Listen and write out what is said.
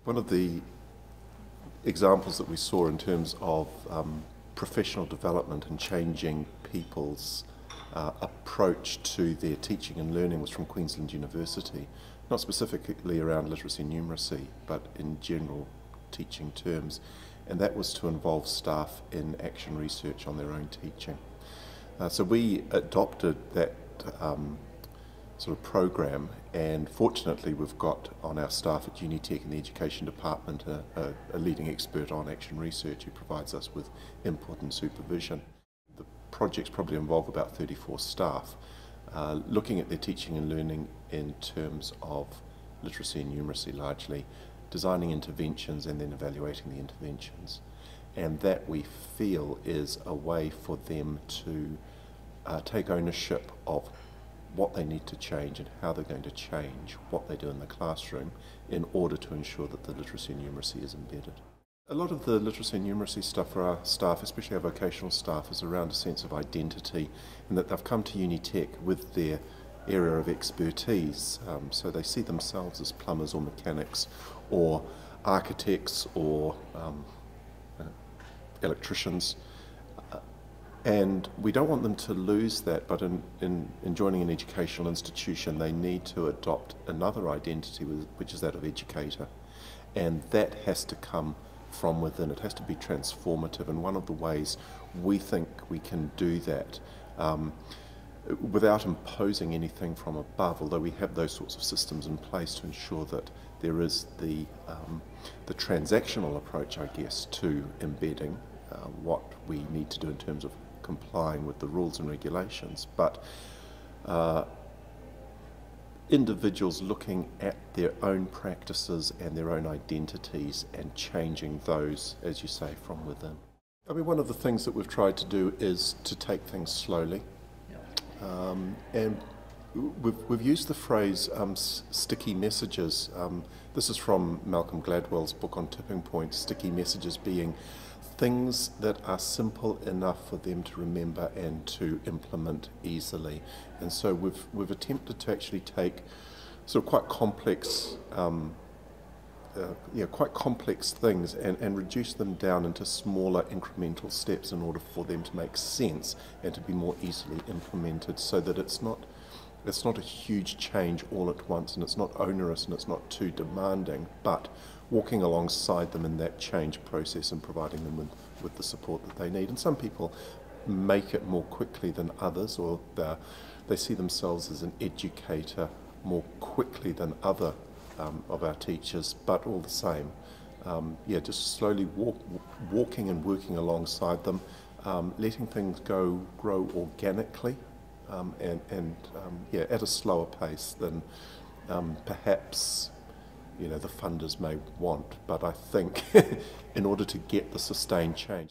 One of the examples that we saw in terms of professional development and changing people's approach to their teaching and learning was from Queensland University, not specifically around literacy and numeracy, but in general teaching terms, and that was to involve staff in action research on their own teaching. So we adopted that sort of program, and fortunately we've got on our staff at UNITEC in the Education Department a leading expert on action research who provides us with input and supervision. The projects probably involve about 34 staff looking at their teaching and learning in terms of literacy and numeracy largely, designing interventions and then evaluating the interventions. And that we feel is a way for them to take ownership of what they need to change and how they're going to change what they do in the classroom in order to ensure that the literacy and numeracy is embedded. A lot of the literacy and numeracy stuff for our staff, especially our vocational staff, is around a sense of identity, and that they've come to UNITEC with their area of expertise, so they see themselves as plumbers or mechanics or architects or electricians. And we don't want them to lose that, but in joining an educational institution they need to adopt another identity, which is that of educator, and that has to come from within. It has to be transformative, and one of the ways we think we can do that without imposing anything from above, although we have those sorts of systems in place to ensure that there is the transactional approach, I guess, to embedding what we need to do in terms of complying with the rules and regulations, but individuals looking at their own practices and their own identities and changing those, as you say, from within. I mean, one of the things that we've tried to do is to take things slowly, and we've used the phrase sticky messages. This is from Malcolm Gladwell's book on tipping points, sticky messages being things that are simple enough for them to remember and to implement easily. And so we've attempted to actually take sort of quite complex things and reduce them down into smaller incremental steps in order for them to make sense and to be more easily implemented, so that it's not a huge change all at once, and it's not onerous and it's not too demanding, but walking alongside them in that change process and providing them with the support that they need. And some people make it more quickly than others, or they see themselves as an educator more quickly than other of our teachers, but all the same, just slowly walking and working alongside them, letting things grow organically, at a slower pace than perhaps the funders may want. But I think in order to get the sustained change,